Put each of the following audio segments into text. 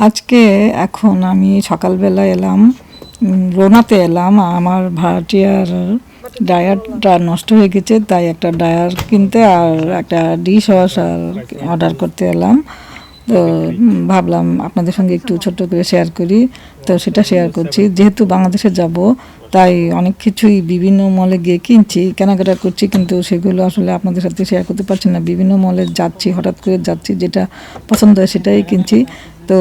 আজকে এখন আমি সকালবেলা এলাম, রোনাতে এলাম। আমার ভাড়াটিয়ার ড্রায়ারটা নষ্ট হয়ে গেছে, তাই একটা ড্রায়ার কিনতে আর একটা ডিশ ওয়াশার অর্ডার করতে এলাম। তো ভাবলাম আপনাদের সঙ্গে একটু ছোট্ট করে শেয়ার করি। তো সেটা শেয়ার করছি, যেহেতু বাংলাদেশে যাব তাই অনেক কিছুই বিভিন্ন মলে গিয়ে কিনছি, কেনাকাটা করছি, কিন্তু সেগুলো আসলে আপনাদের সাথে শেয়ার করতে পারছি না। বিভিন্ন মলে যাচ্ছি, হঠাৎ করে যাচ্ছি, যেটা পছন্দ হয় সেটাই কিনছি। তো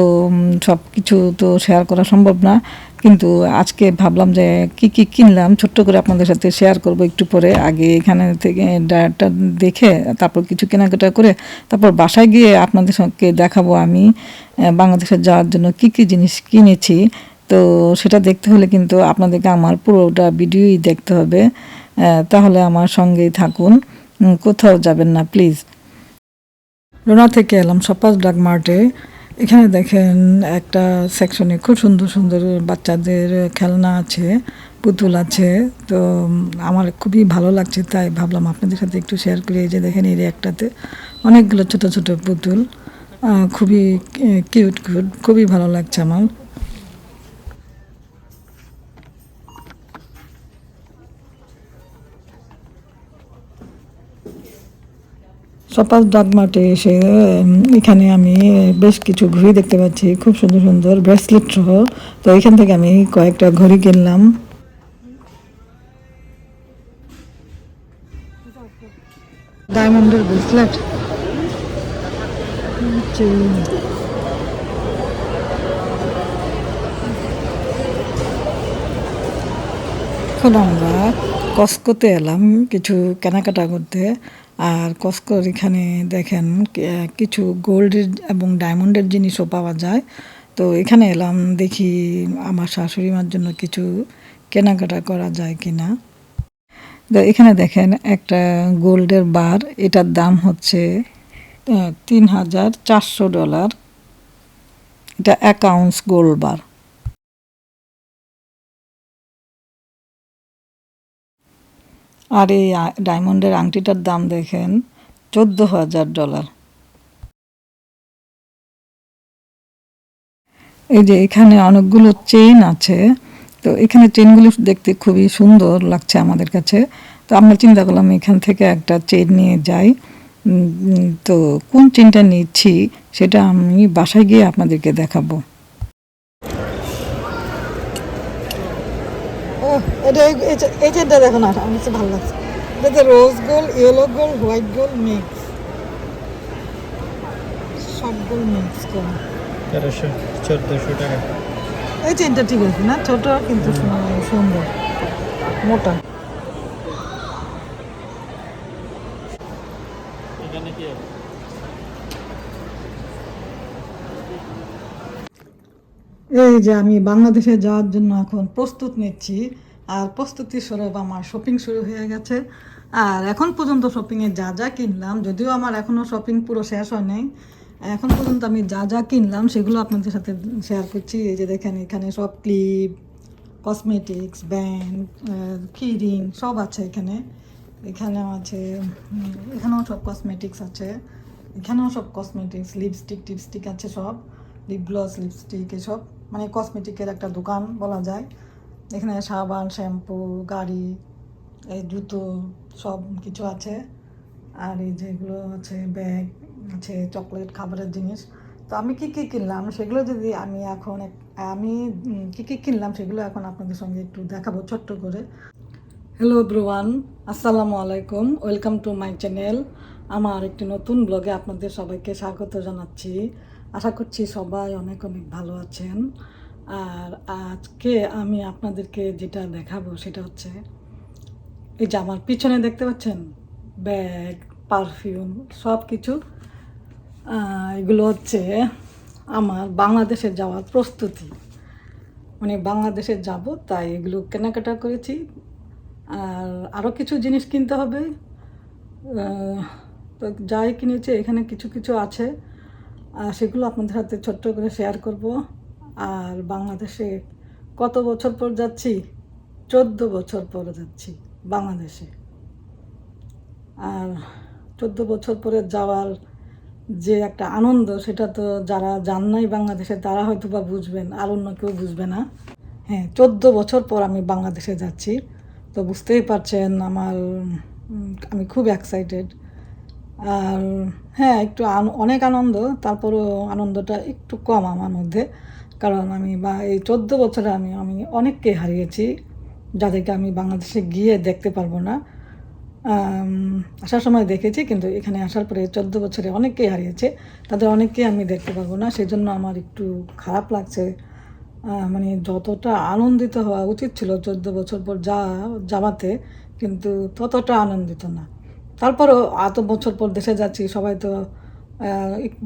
সব কিছু তো শেয়ার করা সম্ভব না, কিন্তু আজকে ভাবলাম যে কি কি কিনলাম ছোট্ট করে আপনাদের সাথে শেয়ার করব একটু পরে। আগে এখানে থেকে ডায়েটটা দেখে তারপর কিছু কেনাকাটা করে তারপর বাসায় গিয়ে আপনাদের সঙ্গে দেখাবো আমি বাংলাদেশে যাওয়ার জন্য কি কি জিনিস কিনেছি। তো সেটা দেখতে হলে কিন্তু আপনাদেরকে আমার পুরোটা ভিডিওই দেখতে হবে, তাহলে আমার সঙ্গেই থাকুন, কোথাও যাবেন না প্লিজ। রোনা থেকে এলাম শপার্স ড্রাগ মার্টে। এখানে দেখেন একটা সেকশনে খুব সুন্দর সুন্দর বাচ্চাদের খেলনা আছে, পুতুল আছে। তো আমার খুবই ভালো লাগছে, তাই ভাবলাম আপনাদের সাথে একটু শেয়ার করি। এই যে দেখেন এই একটাতে অনেকগুলো ছোট ছোট পুতুল, খুবই কিউট কিউট, খুবই ভালো লাগছে আমার। সপাস ডগ মার্টে এসে এখানে আমি বেশ কিছু ঘড়ি দেখতে পাচ্ছি, খুব সুন্দর সুন্দর ব্রেসলেট সহ। তো এখান থেকে আমি কয়েকটা ঘড়ি কিনলাম। ডায়মন্ডের ব্রেসলেট, এখন আমরা কস্কোতে এলাম কিছু কেনাকাটা করতে। আর কস্কোর এখানে দেখেন কিছু গোল্ডের এবং ডায়মন্ডের জিনিসও পাওয়া যায়। তো এখানে এলাম, দেখি আমার শাশুড়ি মার জন্য কিছু কেনাকাটা করা যায় কিনা। তো এখানে দেখেন একটা গোল্ডের বার, এটার দাম হচ্ছে $3,400। এটা 1 আউন্স গোল্ড বার। আর এই ডায়মন্ডের আংটিটার দাম দেখেন $14,000। এই যে এখানে অনেকগুলো চেইন আছে, তো এখানে চেইনগুলো দেখতে খুবই সুন্দর লাগছে আমাদের কাছে। তো আমরা চিন্তা করলাম এখান থেকে একটা চেইন নিয়ে যাই। তো কোন চেইনটা নিচ্ছি সেটা আমি বাসায় গিয়ে আপনাদেরকে দেখাবো। ও, এটা এই চেইনটা দেখো না, আমার কাছে ভালো লাগছে। এটাতে rose gold, yellow gold, white gold mix, সব গোল্ড মিক্স করা। 1300-1400 টাকা। এই চেনটা ঠিক আছে না, ছোট কিন্তু সুন্দর, মোটা। এখানে কি এই যে আমি বাংলাদেশে যাওয়ার জন্য এখন প্রস্তুত নিচ্ছি, আর প্রস্তুতি স্বরূপ আমার শপিং শুরু হয়ে গেছে। আর এখন পর্যন্ত শপিংয়ে যা যা কিনলাম, যদিও আমার এখনও শপিং পুরো শেষ হয় নাই, এখন পর্যন্ত আমি যা যা কিনলাম সেগুলো আপনাদের সাথে শেয়ার করছি। এই যে দেখেন এখানে সব ক্লিপ, কসমেটিক্স, ব্যান্ড, কিরিং সব আছে এখানে। এখানেও আছে, এখানেও সব কসমেটিক্স আছে, এখানেও সব কসমেটিক্স, লিপস্টিক টিপস্টিক আছে সব, লিপ গ্লস লিপস্টিক এসব, মানে কসমেটিকের একটা দোকান বলা যায়। এখানে সাবান, শ্যাম্পু, গাড়ি, এই জুতো সব কিছু আছে। আর এই যেগুলো আছে ব্যাগ আছে, চকলেট, খাবারের জিনিস। তো আমি কি কি কিনলাম সেগুলো যদি আমি কি কি কিনলাম সেগুলো এখন আপনাদের সঙ্গে একটু দেখাবো ছোট্ট করে। হ্যালো এভরিওয়ান, আসসালামু আলাইকুম, ওয়েলকাম টু মাই চ্যানেল। আমার একটি নতুন ব্লগে আপনাদের সবাইকে স্বাগত জানাচ্ছি। আশা করছি সবাই অনেক অনেক ভালো আছেন। আর আজকে আমি আপনাদেরকে যেটা দেখাবো সেটা হচ্ছে এই যে আমার পিছনে দেখতে পাচ্ছেন ব্যাগ, পারফিউম সব কিছু। এগুলো হচ্ছে আমার বাংলাদেশে যাওয়ার প্রস্তুতি, মানে বাংলাদেশে যাব তাই এগুলো কেনাকাটা করেছি। আর আরও কিছু জিনিস কিনতে হবে। তো যাই কিনেছি এখানে কিছু কিছু আছে, আর সেগুলো আপনাদের সাথে ছোট্ট করে শেয়ার করব। আর বাংলাদেশে কত বছর পর যাচ্ছি, 14 বছর পরে যাচ্ছি বাংলাদেশে। আর 14 বছর পরে যাওয়ার যে একটা আনন্দ, সেটা তো যারা যান নাই বাংলাদেশে তারা হয়তো বা বুঝবেন, আর অন্য কেউ বুঝবে না। হ্যাঁ, 14 বছর পর আমি বাংলাদেশে যাচ্ছি, তো বুঝতেই পারছেন আমার আমি খুব এক্সাইটেড। আর হ্যাঁ, একটু অনেক আনন্দ, তারপরও আনন্দটা একটু কম আমার মধ্যে, কারণ আমি বা এই 14 বছরে আমি আমি অনেককে হারিয়েছি, যাদেরকে আমি বাংলাদেশে গিয়ে দেখতে পারবো না। আসার সময় দেখেছি, কিন্তু এখানে আসার পরে 14 বছরে অনেককেই হারিয়েছে, তাদের অনেককেই আমি দেখতে পারবো না, সেই জন্য আমার একটু খারাপ লাগছে। মানে যতটা আনন্দিত হওয়া উচিত ছিল 14 বছর পর যাওয়াতে, কিন্তু ততটা আনন্দিত না। তারপরও এত বছর পর দেশে যাচ্ছি, সবাই তো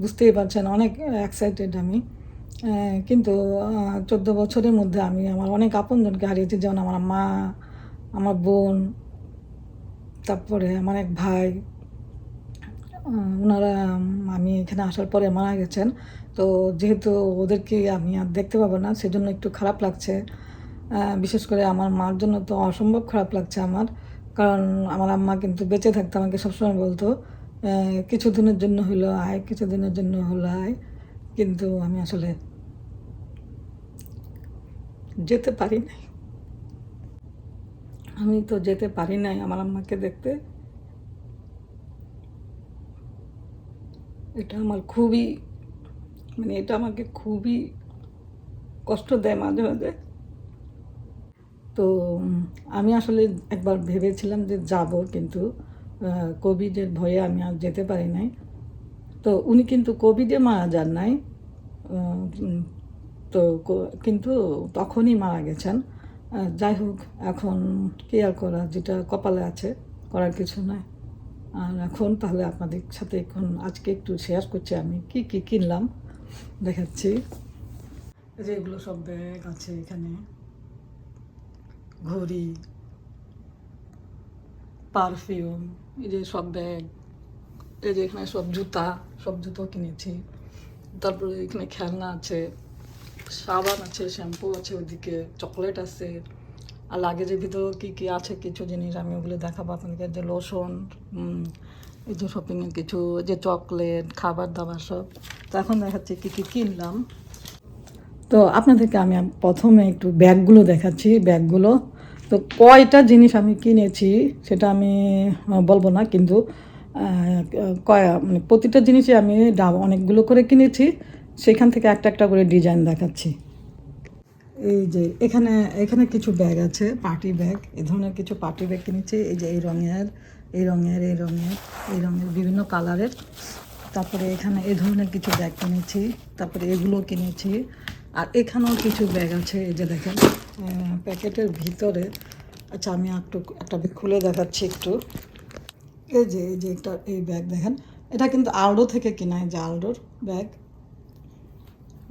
বুঝতেই পারছেন অনেক এক্সাইটেড আমি। কিন্তু 14 বছরের মধ্যে আমি আমার অনেক আপনজনকে হারিয়েছি, যেমন আমার মা, আমার বোন, তারপরে আমার এক ভাই। ওনারা আমি এখানে আসার পরে মারা গেছেন। তো যেহেতু ওদেরকে আমি আর দেখতে পাবো না, সেজন্য একটু খারাপ লাগছে। বিশেষ করে আমার মার জন্য তো অসম্ভব খারাপ লাগছে আমার, কারণ আমার আম্মা কিন্তু বেঁচে থাকতে আমাকে সবসময় বলতো, কিছুদিনের জন্য হলো আয়, কিছুদিনের জন্য হলো আয়, কিন্তু আমি আসলে যেতে পারি নাই। আমি তো যেতে পারি নাই আমার আম্মাকে দেখতে। এটা আমার খুবই, মানে এটা আমাকে খুবই কষ্ট দেয় মাঝে মাঝে। তো আমি আসলে একবার ভেবেছিলাম যে যাব, কিন্তু কোভিডের ভয়ে আমি আর যেতে পারি নাই। তো উনি কিন্তু কোভিডে মারা যান নাই, উম, তো কিন্তু তখনই মারা গেছেন। যাই হোক, এখন কি আর করা, যেটা কপালে আছে, করার কিছু নাই। আর এখন তাহলে আপনাদের সাথে এখন আজকে একটু শেয়ার করছি আমি কি কি কিনলাম, দেখাচ্ছি। এই যে এগুলো সব ব্যাগ আছে এখানে, ঘড়ি, পারফিউম, এই যে সব ব্যাগ, এই যে এখানে সব জুতো কিনেছি। তারপরে এখানে খেলনা আছে, সাবান আছে, শ্যাম্পু আছে, ওইদিকে চকলেট আছে। আর লাগেজের ভিতরেও কী কী আছে কিছু জিনিস আমি ওগুলো দেখাবো আপনাদেরকে, যে লোশন, এই যে শপিংয়ের কিছু, যে চকলেট, খাবার দাবার সব। তো এখন দেখাচ্ছি কী কী কিনলাম। তো আপনাদেরকে আমি প্রথমে একটু ব্যাগগুলো দেখাচ্ছি, ব্যাগগুলো। তো কয়টা জিনিস আমি কিনেছি সেটা আমি বলবো না, কিন্তু মানে প্রতিটা জিনিসই আমি অনেকগুলো করে কিনেছি, সেখান থেকে একটা একটা করে ডিজাইন দেখাচ্ছি। এই যে এখানে এখানে কিছু ব্যাগ আছে, পার্টি ব্যাগ, এই ধরনের কিছু পার্টি ব্যাগ কিনেছি। এই যে এই রঙের, এই রঙের, এই রঙের, এই রঙের, বিভিন্ন কালারের। তারপরে এখানে এই ধরনের কিছু ব্যাগ কিনেছি, তারপরে এগুলো কিনেছি। আর এখানেও কিছু ব্যাগ আছে, এই যে দেখেন প্যাকেটের ভিতরে। আচ্ছা, আমি একটু একটা খুলে দেখাচ্ছি একটু। এই যে একটা এই ব্যাগ দেখেন, এটা কিন্তু আলডো থেকে কিনা, এই যে আলডোর ব্যাগ।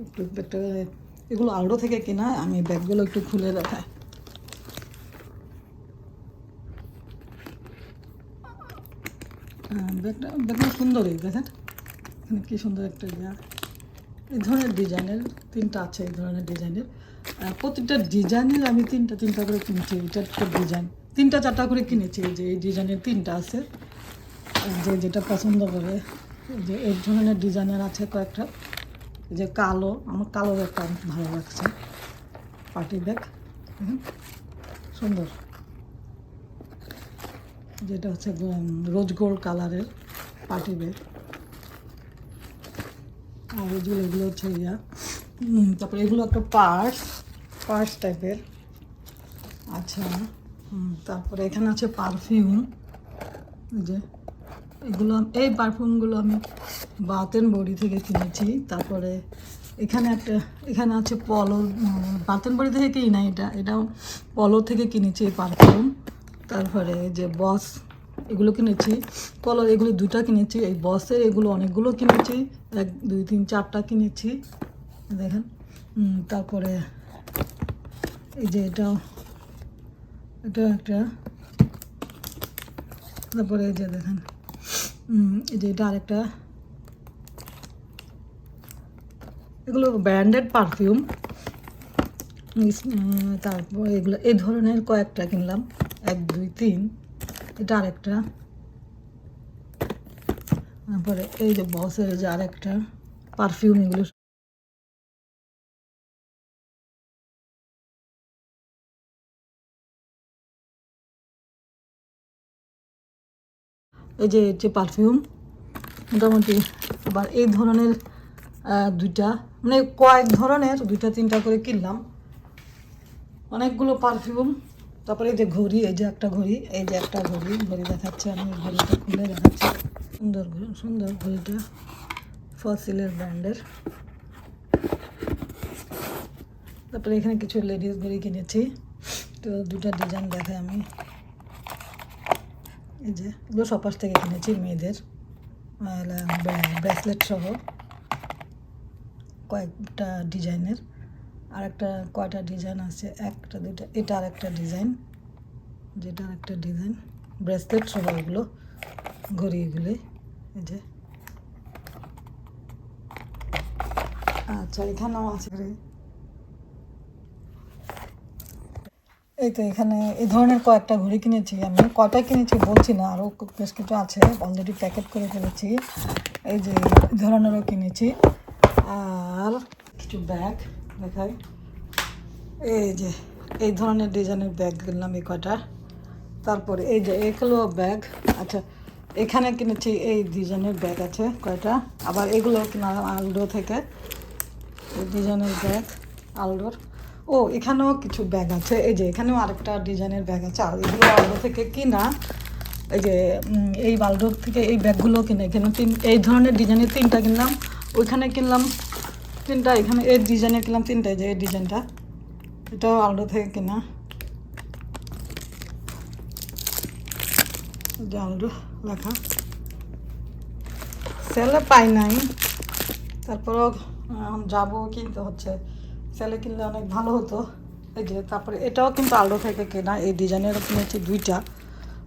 একটু একটা, এগুলো আলডো থেকে কিনা। আমি ব্যাগগুলো একটু খুলে দেখাই। ব্যাগটা সুন্দরই দেখেন, এখানে কী সুন্দর একটা ইয়া, এই ধরনের ডিজাইনের তিনটা আছে, এই ধরনের ডিজাইনের। প্রতিটা ডিজাইনের আমি তিনটা তিনটা করে কিনেছি। এটা একটা ডিজাইন, তিনটা চারটা করে কিনেছি। এই যে এই ডিজাইনের তিনটা আছে, যে যেটা পছন্দ করে। যে এই ধরনের ডিজাইনের আছে কয়েকটা। যে কালো, আমার কালো ব্যাগটা অনেক ভালো লাগছে, পার্টি ব্যাগ, সুন্দর। যেটা হচ্ছে রোজ গোল্ড কালারের পার্টি ব্যাগ। আর এগুলো হচ্ছে ইয়া, তারপরে এগুলো একটা পার্স টাইপের। আচ্ছা, তারপরে এখানে আছে পারফিউম। যে এগুলো, এই পারফিউমগুলো আমি বাথ অ্যান্ড বডি থেকে কিনেছি। তারপরে এখানে আছে পলো, বাথ অ্যান্ড বডি থেকে কিনি না, এটাও পলো থেকে কিনেছি এই পারফিউম। তারপরে যে বস, এগুলো কিনেছি। পলো এগুলো দুটা কিনেছি। এই বসের এগুলো অনেকগুলো কিনেছি, 1 2 3 4টা কিনেছি দেখেন। তারপরে এই যে এটা একটা, তারপরে এই যে দেখেন, এই যে এটা আরেকটা। এগুলো ব্র্যান্ডেড পারফিউম। তারপর এগুলো এই ধরনের কয়েকটা কিনলাম, 1 2 3। এটা আরেকটা। তারপরে এই যে বসের যে আরেকটা পারফিউম, এগুলো এই যে পারফিউম মোটামুটি। আবার এই ধরনের দুইটা, মানে কয়েক ধরনের দুইটা তিনটা করে কিনলাম, অনেকগুলো পারফিউম। তারপরে এই যে ঘড়ি, এই যে একটা ঘড়ি, এই যে একটা ঘড়ি দেখাচ্ছে, আমি ঘড়িটা খুলে দেখাচ্ছি। সুন্দর সুন্দর ঘড়িটা, ফসিলের ব্র্যান্ডের। তারপরে এখানে কিছু লেডিস ঘড়ি কিনেছি, তো দুটা ডিজাইন দেখাই আমি। এই যে এগুলো সপাস থেকে কিনেছি, মেয়েদের ব্রেসলেট সহ কয়েকটা ডিজাইনের। আর একটা কয়টা ডিজাইন আছে, একটা দুইটা, এটা আর একটা ডিজাইন, যেটা আর একটা ডিজাইন ব্রেসলেট সহ এগুলো ঘড়ি, এগুলি এই যে। আচ্ছা এখানেও আছে, এই তো এখানে এই ধরনের কয়েকটা ঘড়ি কিনেছি আমি। কয়টা কিনেছি বলছি না, আরও বেশ কিছু আছে, অলরেডি প্যাকেট করে ফেলেছি। এই যে এই ধরনেরও কিনেছি। আর কিছু ব্যাগ দেখাই, এই যে এই ধরনের ডিজাইনের ব্যাগ কিনলাম এই কয়টা। তারপরে এই যে এগুলো ব্যাগ, আচ্ছা এখানে কিনেছি এই ডিজাইনের ব্যাগ আছে কয়টা। আবার এগুলো কিনলাম আলডো থেকে, এই ডিজাইনের ব্যাগ আলডোর। ও এখানেও কিছু ব্যাগ আছে, এই যে এখানেও আরেকটা ডিজাইনের ব্যাগ আছে। আর এগুলো আলডো থেকে কিনা, এই যে এই আলডোর থেকে এই ব্যাগগুলো কিনে, এখানে এই ধরনের ডিজাইনের তিনটা কিনলাম, ওইখানে কিনলাম তিনটা, এখানে এই ডিজাইনের কিনলাম তিনটা। যে এই ডিজাইনটা, এটাও আলডো থেকে কিনা, আলডো লেখা। সেলে পাই নাই, তারপরও যাবো কিনতে হচ্ছে, সেলে কিনলে অনেক ভালো হতো। এই যে তারপরে এটাও কিন্তু আলডো থেকে কেনা, এই ডিজাইনেরও কিনেছি দুইটা,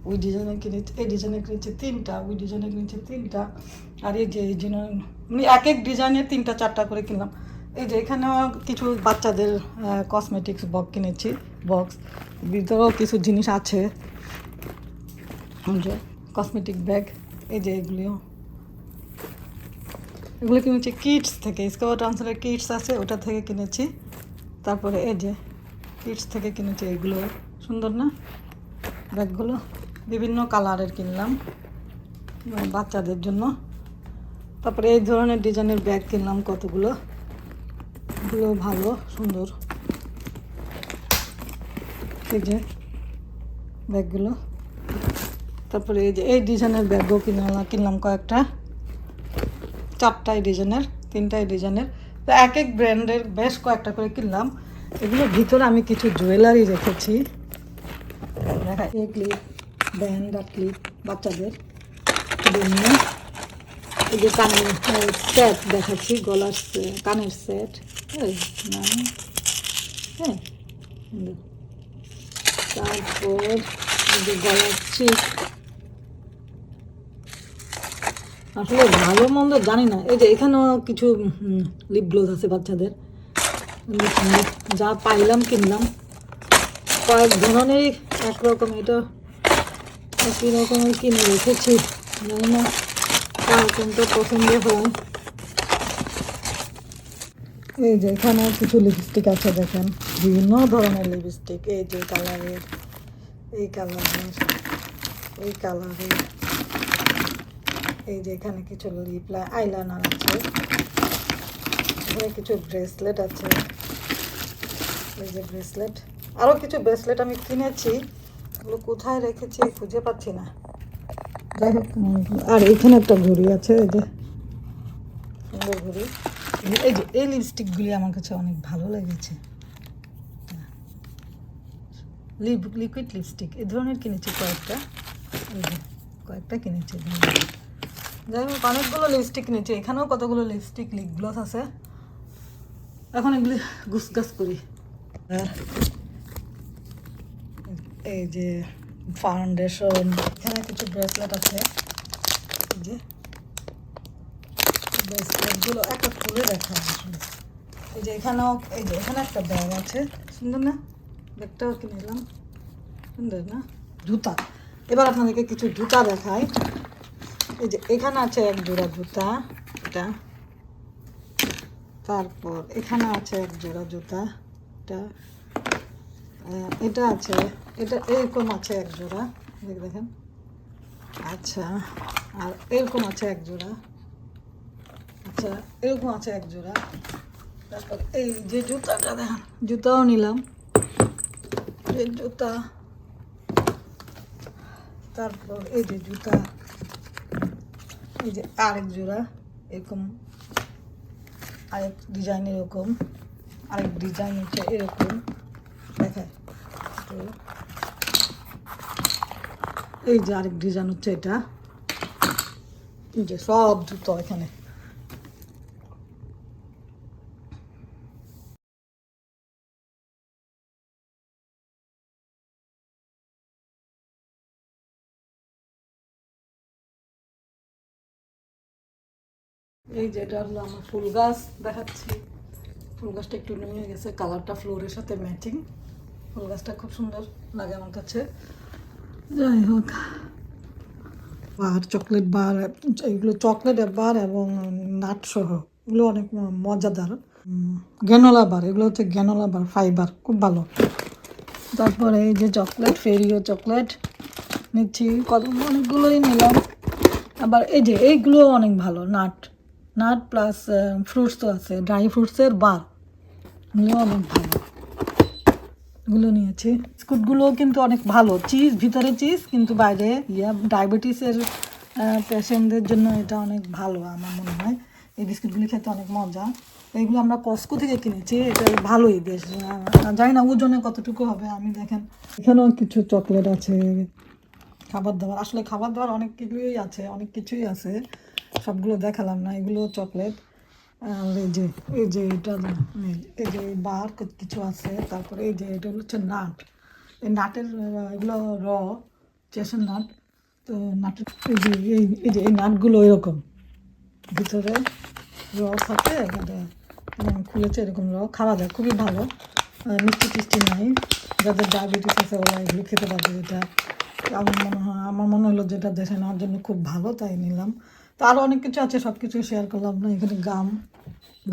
ওই ডিজাইনের কিনেছি, এই ডিজাইনের কিনেছি তিনটা, ওই ডিজাইনের কিনেছি তিনটা। আর এই যে এই মানে এক এক ডিজাইনের তিনটা চারটা করে কিনলাম। এই যে এখানেও কিছু বাচ্চাদের কসমেটিক্স বক্স কিনেছি, বক্স ভিতরেও কিছু জিনিস আছে, যে কসমেটিক ব্যাগ। এই যে এগুলো কিনেছি কিডস থেকে, স্কাউট আনসারের কিডস আছে, ওটা থেকে কিনেছি। তারপরে এই যে কিডস থেকে কিনেছি, এগুলো সুন্দর না ব্যাগগুলো, বিভিন্ন কালারের কিনলাম বাচ্চাদের জন্য। তারপরে এই ধরনের ডিজাইনের ব্যাগ কিনলাম কতগুলো, এগুলো ভালো সুন্দর, এই যে ব্যাগগুলো। তারপরে এই যে এই ডিজাইনের ব্যাগও কিনলাম কয়েকটা, চারটাই ডিজাইনের, তিনটাই ডিজাইনের, তো এক এক ব্র্যান্ডের বেশ কয়েকটা করে কিনলাম। এগুলোর ভিতরে আমি কিছু জুয়েলারি রেখেছি, দেখা এই ক্লিপ, ব্যান্ড আর ক্লিপ বাচ্চাদের জন্য। এই যে কানের সেট দেখাচ্ছি, গলার কানের সেট, হ্যাঁ। তারপর এই যে গলার চিপ, আসলে ভালো মন্দ জানি না। এই যে এখানেও কিছু লিপ গ্লোজ আছে বাচ্চাদের, যা পাইলাম কিনলাম, কয়েক ধরনেরই একরকম, এটা একই রকমের কিনে রেখেছি, জানি না কার কোনটা পছন্দ হয়। এই যে এখানেও কিছু লিপস্টিক আছে, দেখেন বিভিন্ন ধরনের লিপস্টিক, এই যে কালারের, এই কালারের, এই কালারের। এই যে এখানে কিছু লিপ আইলাইনার আছে, এখানে কিছু ব্রেসলেট আছে, এই যে ব্রেসলেট, আরও কিছু ব্রেসলেট আমি কিনেছি, এগুলো কোথায় রেখেছি খুঁজে পাচ্ছি না, যাই হোক। আর এখানে একটা ঘড়ি আছে, এই যে সুন্দর ঘড়ি। এই যে এই লিপস্টিকগুলি আমার কাছে অনেক ভালো লেগেছে, লিকুইড লিপস্টিক এই ধরনের কিনেছি কয়েকটা, এই যে কয়েকটা কিনেছি। যাই হোক অনেকগুলো লিপস্টিক কিনেছি, এখানেও কতগুলো লিপস্টিক লিপ গ্লস আছে। এখন এগুলি গুছগাছ করি। এই যে ফাউন্ডেশন, এখানে কিছু ব্রেসলেট আছে, এই যে ব্রেসলেটগুলো একটা খুলে দেখা আসলে। এই যে এখানেও, এই যে এখানে একটা ব্যাগ আছে, সুন্দর না ব্যাগটাও কিনে নিলাম, সুন্দর না। জুতা, এবার আপনাদেরকে কিছু জুতা দেখাই। এই যে এখানে আছে এক জোড়া জুতা, এটা। তারপর এখানে আছে এক জোড়া জুতা, এটা। এটা আছে, এটা এরকম আছে এক জোড়া, দেখেন। আচ্ছা, আর এরকম আছে এক জোড়া। আচ্ছা, এরকম আছে এক জোড়া। তারপর এই যে জুতাটা দেখেন, জুতাও নিলাম, এই জুতা। তারপর এই যে জুতা, এই যে আরেক জোড়া এরকম, আরেক ডিজাইন এরকম, আরেক ডিজাইন হচ্ছে এরকম, দেখায়। তো এই যে আরেক ডিজাইন হচ্ছে এটা, এই যে সব জুতো এখানে। এই যেটা হলো আমার ফুল গাছ দেখাচ্ছি। ফুল গাছটা একটু নুয়ে গেছে, কালারটা ফ্লোরের সাথে ম্যাচিং। ফুল গাছটা খুব সুন্দর লাগে আমার কাছে। যাই হোক, বার, চকলেট বার, এগুলো চকলেট বার এবং নাট সহ, এগুলো অনেক মজাদার। গ্যানোলা বার, এগুলো হচ্ছে গ্যানোলা বার, ফাইবার, খুব ভালো। তারপরে এই যে চকলেট, ফেরিও চকলেট নিচ্ছি, অনেকগুলোই নিলাম। আবার এই যে এইগুলো অনেক ভালো, নাট, নাট প্লাস ফ্রুটসও আছে, ড্রাই ফ্রুটসের বার, এগুলো অনেক ভালো, এগুলো নিয়েছি। বিস্কুটগুলো কিন্তু অনেক ভালো, চিজ, ভিতরে চিজ, কিন্তু বাইরে ডায়াবেটিসের পেশেন্টদের জন্য এটা অনেক ভালো আমার মনে হয়। এই বিস্কুটগুলি খেতে অনেক মজা। এইগুলো আমরা কস্কো থেকে কিনেছি, এটা ভালোই বেশ। জানি না ওজনে কতটুকু হবে। আমি দেখেন এখানেও কিছু চকলেট আছে, খাবার দাবার, আসলে খাবার দাবার অনেক কিছুই আছে, অনেক কিছুই আছে, সবগুলো দেখালাম না। এগুলো চকলেট। আর এই যে এটা, এই যে বার কিছু আছে। তারপরে এই যে এটা হচ্ছে নাট, এই নাটের এগুলো চেসের নাট। তো নাটের এই যে এই যে এই নাটগুলো এরকম ভিতরে থাকে, খুলেছে এরকম খাওয়া যায়, খুবই ভালো। মিষ্টি টিষ্টি নাই, যাদের ডায়াবেটিস আছে ওরা এগুলো খেতে পারবে। এটা আমার মনে হলো যেটা দেশে নেওয়ার জন্য খুব ভালো, তাই নিলাম। তো আরও অনেক কিছু আছে, সব কিছু শেয়ার করলাম না। এখানে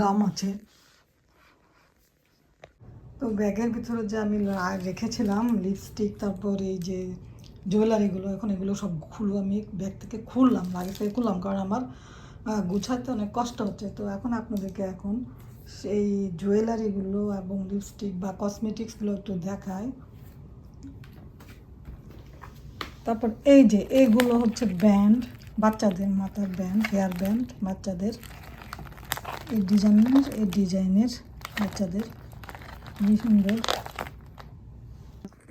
গাম আছে। তো ব্যাগের ভিতরে যে আমি রেখেছিলাম লিপস্টিক, তারপর এই যে জুয়েলারিগুলো, এখন এগুলো সব আমি ব্যাগ থেকে খুললাম, আগে থেকে খুললাম, কারণ আমার গুছাতে অনেক কষ্ট হচ্ছে। তো এখন আপনাদেরকে সেই জুয়েলারিগুলো এবং লিপস্টিক বা কসমেটিক্সগুলো একটু দেখাই। তারপর এই যে এইগুলো হচ্ছে ব্যান্ড, বাচ্চাদের মাথার ব্যান্ড, হেয়ার ব্যান্ড বাচ্চাদের, এই ডিজাইনের বাচ্চাদের, খুবই সুন্দর।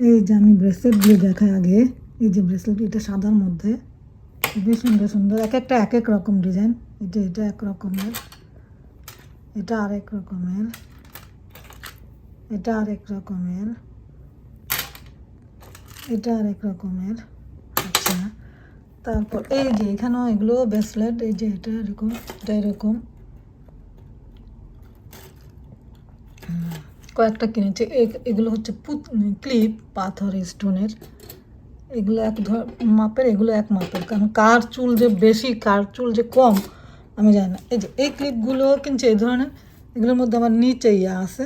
এই যে আমি ব্রেসলেটগুলো দেখাই আগে। এই যে ব্রেসলেট, এটা সাদার মধ্যে, খুবই সুন্দর সুন্দর, এক একটা এক এক রকম ডিজাইন। এটা এক রকমের, এটা আরেক রকমের, এটা আরেক রকমের, এটা আরেক রকমের। আচ্ছা, তারপর এই যে এখানেও এগুলো ব্রেসলেট, এই যে এটা এরকম, এটা এরকম কয়েকটা কিনেছি। এগুলো হচ্ছে ক্লিপ, পাথর স্টোনের। এগুলো এক মাপের, এগুলো এক মাপের, কারণ কার চুল যে বেশি, কার চুল যে কম আমি জানি না। এই যে এই ক্লিপগুলো কিনছি এই ধরনের, এগুলোর মধ্যে আমার নিচে আছে,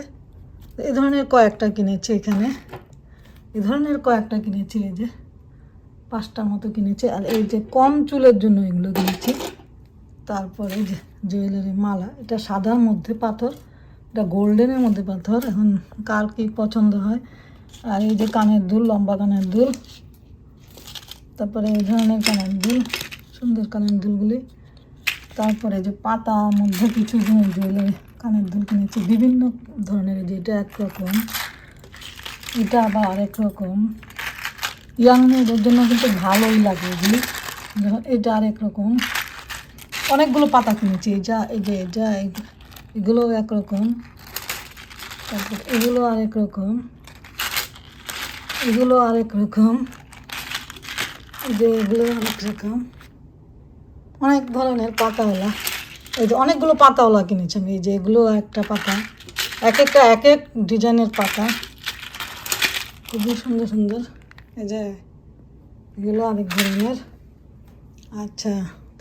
এই ধরনের কয়েকটা কিনেছি। এখানে এই ধরনের কয়েকটা কিনেছি, এই যে 5টার মতো কিনেছি। আর এই যে কম চুলের জন্য এগুলো কিনেছি। তারপরে যে জুয়েলারি মালা, এটা সাদার মধ্যে পাথর, এটা গোল্ডেনের মধ্যে পাথর, এখন কার কী পছন্দ হয়। আর এই যে কানের দুল, লম্বা কানের দুল, তারপরে এই ধরনের কানের দুল, সুন্দর কানের দুলগুলি। তারপরে যে পাতার মধ্যে কিছু জুয়েলারি কানের দুল কিনেছি, বিভিন্ন ধরনের। যে এটা একরকম, এটা আবার আরেক রকম, ইয়াং মেয়েদের জন্য কিন্তু ভালোই লাগে এগুলি। এটা আরেক রকম, অনেকগুলো পাতা কিনেছি। এগুলো একরকম, তারপর এগুলো আরেক রকম, এগুলো আরেক রকম, এগুলো আরেক রকম, অনেক ধরনের পাতাওয়ালা। এই যে অনেকগুলো পাতাওয়ালা কিনেছি আমি। এই যে এগুলো একটা পাতা, এক একটা এক এক ডিজাইনের পাতা, খুবই সুন্দর সুন্দর। এই যে এগুলো আরেক ধরনের। আচ্ছা,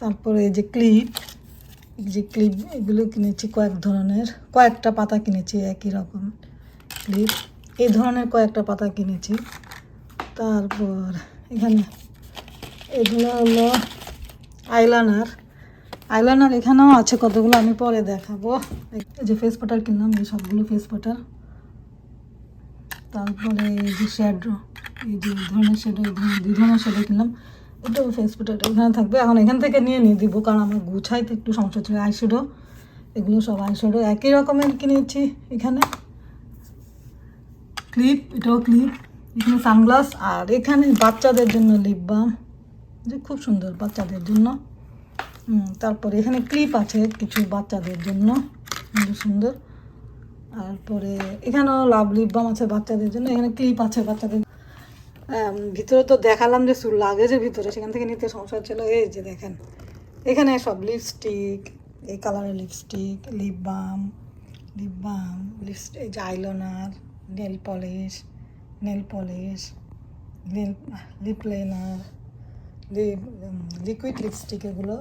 তারপরে এই যে ক্লিপ, এগুলো কিনেছি কয়েক ধরনের, কয়েকটা পাতা কিনেছি একই রকম ক্লিপ, এই ধরনের কয়েকটা পাতা কিনেছি। তারপর এখানে এগুলো হলো আইলাইনার এখানেও আছে কতগুলো, আমি পরে দেখাবো। এই যে ফেস পাউডার কিনলাম, এই সবগুলো ফেস পাউডার। তারপরে এই যে শ্যাডো, এই যে ধরনের শ্যাডো, দুই ধরনের শ্যাডো কিনলাম। এটাও ফেস পাউডার এখানে থাকবে, এখন এখান থেকে নিয়ে দিব কারণ আমার গুছাইতে একটু সমস্যা ছিল। আইশ্যাডো, এগুলো সব আইশ্যাডো একই রকমের কিনেছি। এখানে ক্লিপ, এটাও ক্লিপ, এখানে সানগ্লাস, আর এখানে বাচ্চাদের জন্য লিপ বাম, যে খুব সুন্দর বাচ্চাদের জন্য। তারপরে এখানে ক্লিপ আছে কিছু বাচ্চাদের জন্য, সুন্দর সুন্দর। তারপরে এখানেও লাভ লিপ বাম আছে বাচ্চাদের জন্য, এখানে ক্লিপ আছে বাচ্চাদের। ভিতরে তো দেখালাম যে চুল লাগে যে ভিতরে, সেখান থেকে নিতে সমস্যা ছিল। এই যে দেখেন এখানে সব লিপস্টিক, এই কালারের লিপস্টিক, লিপ বাম, লিপস্টিক, এই যে eyeliner, nail polish, lip liner, liquid lipstick, এগুলো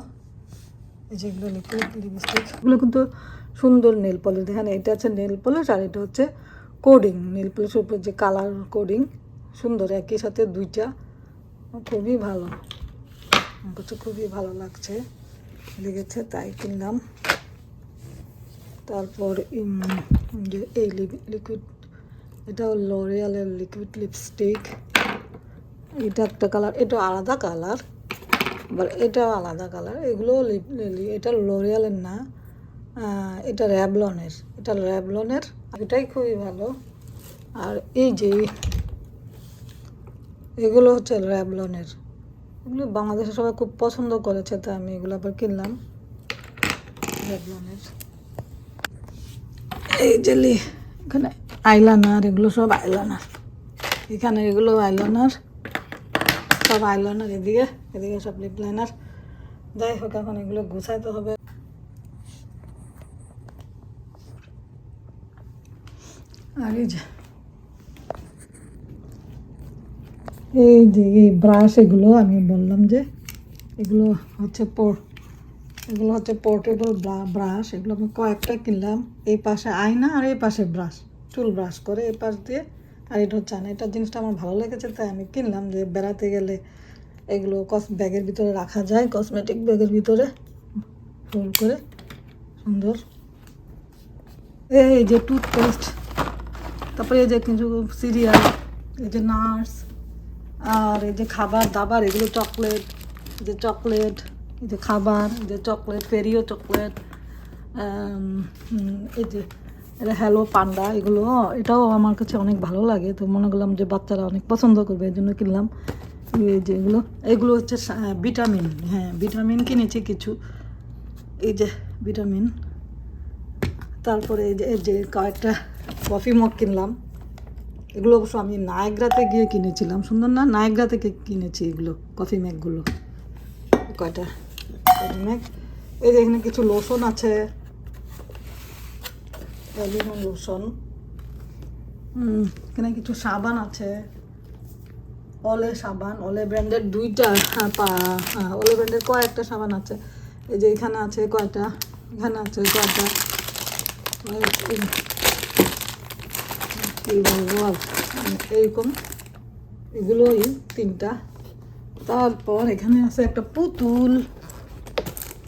এই যেগুলো লিকুইড লিপস্টিক, এগুলো কিন্তু সুন্দর নেল পলিশ। দেখেন এটা আছে নেল পলিশ, আর এটা হচ্ছে কোডিং। নেল পলিশের উপর যে কালার কোডিং, সুন্দর একই সাথে দুইটা, খুবই ভালো, আমার কাছে খুবই ভালো লেগেছে, তাই কিনলাম। তারপর এই লিকুইড, এটাও লরিয়ালের লিকুইড লিপস্টিক, এটা একটা কালার, এটা আলাদা কালার, আবার এটাও আলাদা কালার। এগুলো এটা লরিয়ালের না, এটা র্যাভলনের, এটাই খুবই ভালো। আর এই যে এগুলো হচ্ছে র্যাভলনের, এগুলো বাংলাদেশে সবাই খুব পছন্দ করেছে, তাই আমি এগুলো আবার কিনলাম র্যাভলনের। এই যে এখানে আইলাইনার, এগুলো সব আইলাইনার, এখানে এগুলো আইলাইনার, সব আইলাইনার, এদিকে সব লিপ লাইনার। যাই হোক, এখন এগুলো গুছাইতে হবে। আর এই যে এই ব্রাশ, এগুলো আমি বললাম যে এগুলো হচ্ছে পোর্টেবল ব্রাশ, এগুলো আমি কয়েকটা কিনলাম। এই পাশে আয়না আর এই পাশে ব্রাশ, চুল ব্রাশ করে এই পাশ দিয়ে। আর এটা হচ্ছে আয়না, এটা জিনিসটা আমার ভালো লেগেছে, তাই আমি কিনলাম, যে বেড়াতে গেলে এগুলো ব্যাগের ভিতরে রাখা যায়, কসমেটিক ব্যাগের ভিতরে ফোল্ড করে, সুন্দর। এই যে টুথপেস্ট, তারপরে এই যে কিছু সিরিয়াল, এই যে নাটস, আর এই যে খাবার দাবার, এগুলো চকলেট, এই যে খাবার, যে চকলেট, ফেরিও চকলেট, এই যে এটা হ্যালো পান্ডা, এটাও আমার কাছে অনেক ভালো লাগে, তো মনে করলাম যে বাচ্চারা অনেক পছন্দ করবে, এই জন্য কিনলাম। এই যে এগুলো হচ্ছে ভিটামিন, ভিটামিন কিনেছি কিছু, এই যে ভিটামিন। তারপরে এই যে কয়েকটা কফি মগ কিনলাম, এগুলো অবশ্য আমি নায়াগ্রাতে গিয়ে কিনেছিলাম, সুন্দর না, নায়াগ্রা থেকে কিনেছি এগুলো কফি ম্যাগগুলো, কয়টা কফি ম্যাগ। এই যে এখানে কিছু লোশন আছে, লোশন, এখানে কিছু সাবান আছে, অলে ব্র্যান্ডের দুইটা, অলে ব্র্যান্ডের কয়েকটা সাবান আছে। এই যে এখানে আছে কয়টা, এখানে আছে কয়টা, কী বলবো আর, এইরকম এগুলোই 3টা। তারপর এখানে আছে একটা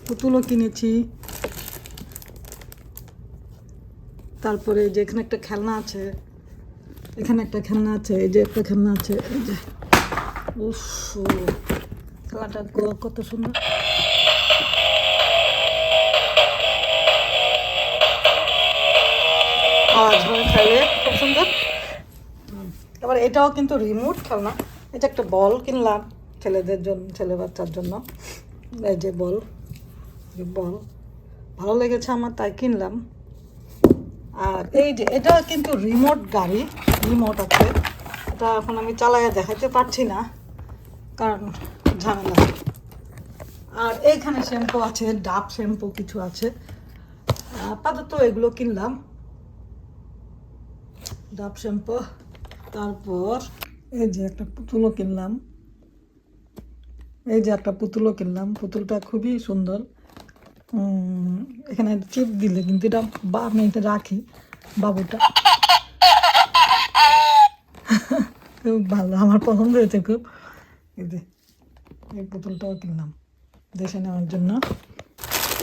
পুতুলও কিনেছি। তারপরে যে এখানে একটা খেলনা আছে, এই যে একটা খেলনা আছে, এই যে খেলাটা কত সুন্দর, আওয়াজ হয় খেলে, খুব সুন্দর। তারপরে এটাও কিন্তু রিমোট খেলনা, এটা একটা বল কিনলাম ছেলেদের জন্য, ছেলে বাচ্চার জন্য। এই যে বল ভালো লেগেছে আমার, তাই কিনলাম। আর এই যে এটা কিন্তু রিমোট গাড়ি, রিমোট আছে, এটা এখন আমি চালাইয়া দেখাতে পারছি না কারণ ঝামেলা। আর এইখানে শ্যাম্পু আছে, ডাব শ্যাম্পু কিছু আছে, আপাতত এগুলো কিনলাম, ডাব শ্যাম্পু। তারপর এই যে একটা পুতুলও কিনলাম, এই যে একটা পুতুলও কিনলাম, পুতুলটা খুবই সুন্দর। এখানে চিপ দিলে কিন্তু এটা আমি এটা রাখি, বাবুটা খুব ভালো, আমার পছন্দ হয়েছে খুব। এই যে এই পুতুলটাও কিনলাম দেশে নেওয়ার জন্য।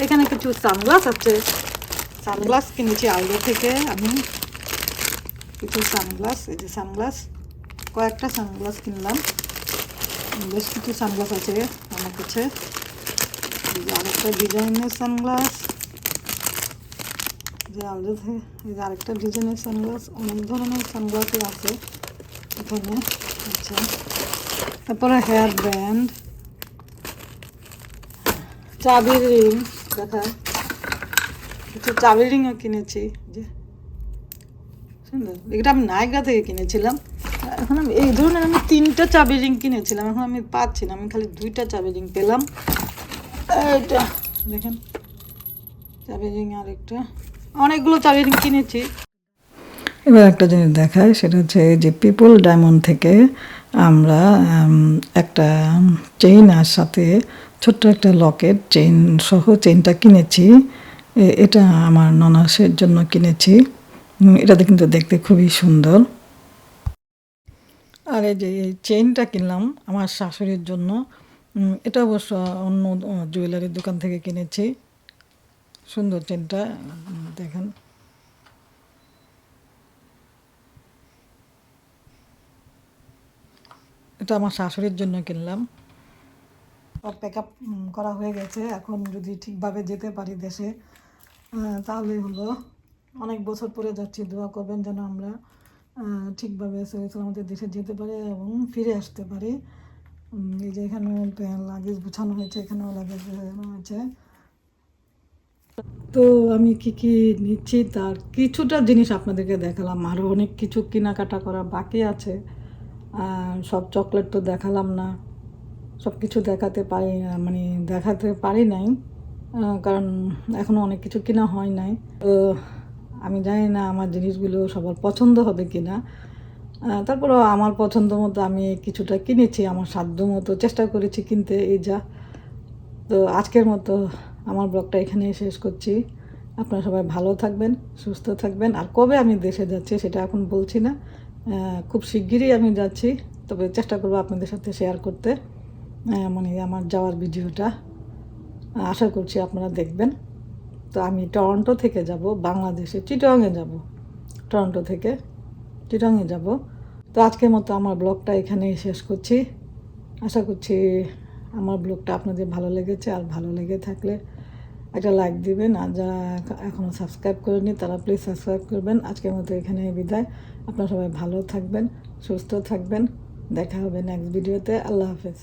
এখানে কিছু সানগ্লাস আছে, সানগ্লাস কিনেছি আলদো থেকে আমি, কিছু সানগ্লাস, এই যে সানগ্লাস, কয়েকটা সানগ্লাস কিনলাম, বেশ কিছু সানগ্লাস আছে আমার কাছে। এই যে আরেকটা ডিজাইনের সানগ্লাস, যে আলদো থেকে, এই যে আরেকটা ডিজাইনের সানগ্লাস, অনেক ধরনের সানগ্লাসই আছে এখানে। আচ্ছা, তারপরে হেয়ার ব্যান্ড, চাবির রিং, দেখা কিছু চাবির রিংও কিনেছি, যে সুন্দর। এটা আমি নায়গ্রা থেকে কিনেছিলাম। এখন আমি এই ধরনের আমি 3টা চাবি রিং কিনেছিলাম, এখন আমি পাচ্ছি না, আমি খালি 2টা চাবি রিং পেলাম। এটা দেখেন চাবি রিং, আরেকটা, অনেকগুলো চাবি রিং কিনেছি। এবার একটা জিনিস দেখায়, সেটা হচ্ছে যে পিপল ডায়মন্ড থেকে আমরা একটা চেইন আর সাথে ছোট্ট একটা লকেট চেইন সহ চেইনটা কিনেছি। এটা আমার ননাসের জন্য কিনেছি। এটাতে কিন্তু দেখতে খুবই সুন্দর। আর এই যে এই চেইনটা কিনলাম আমার শাশুড়ির জন্য। এটা অবশ্য অন্য জুয়েলারির দোকান থেকে কিনেছি। সুন্দর চেইনটা, দেখেন। এটা আমার শাশুড়ির জন্য কিনলাম। সব প্যাক আপ করা হয়ে গেছে, এখন যদি ঠিকভাবে যেতে পারি দেশে তাহলেই হলো। অনেক বছর পরে যাচ্ছি, দোয়া করবেন যেন আমরা ঠিকভাবে আমাদের দেশে যেতে পারি এবং ফিরে আসতে পারি। এই যে এখানেও লাগেজ গুছানো হয়েছে, এখানেও লাগেজ গুছানো হয়েছে। তো আমি কি কি নিচ্ছি তার কিছুটা জিনিস আপনাদেরকে দেখালাম, আরও অনেক কিছু কেনাকাটা করা বাকি আছে। সব চকলেট তো দেখালাম না, সব কিছু দেখাতে পারি না, মানে দেখাতে পারি নাই, কারণ এখনও অনেক কিছু কেনা হয় নাই। তো আমি জানি না আমার জিনিসগুলো সবার পছন্দ হবে কি না। তারপরেও আমার পছন্দ মতো আমি কিছুটা কিনেছি, আমার সাধ্য মতো চেষ্টা করেছি কিনতে, এই যা। তো আজকের মতো আমার ব্লগটা এখানেই শেষ করছি। আপনারা সবাই ভালো থাকবেন, সুস্থ থাকবেন। আর কবে আমি দেশে যাচ্ছি সেটা এখন বলছি না, খুব শিগগিরই আমি যাচ্ছি, তবে চেষ্টা করবো আপনাদের সাথে শেয়ার করতে, মানে আমার যাওয়ার ভিডিওটা। আশা করছি আপনারা দেখবেন। তো আমি টরন্টো থেকে যাব বাংলাদেশে, চিটাগংয়ে যাব, টরন্টো থেকে চিটাগংয়ে যাব। তো আজকের মতো আমার ব্লগটা এখানেই শেষ করছি। আশা করছি আমার ব্লগটা আপনাদের ভালো লেগেছে, আর ভালো লেগে থাকলে একটা লাইক দিবেন, আর যারা এখনও সাবস্ক্রাইব করেনি তারা প্লিজ সাবস্ক্রাইব করবেন। আজকের মতো এখানে বিদায়। আপনারা সবাই ভালো থাকবেন, সুস্থ থাকবেন, দেখা হবে নেক্সট ভিডিওতে। আল্লাহ হাফেজ।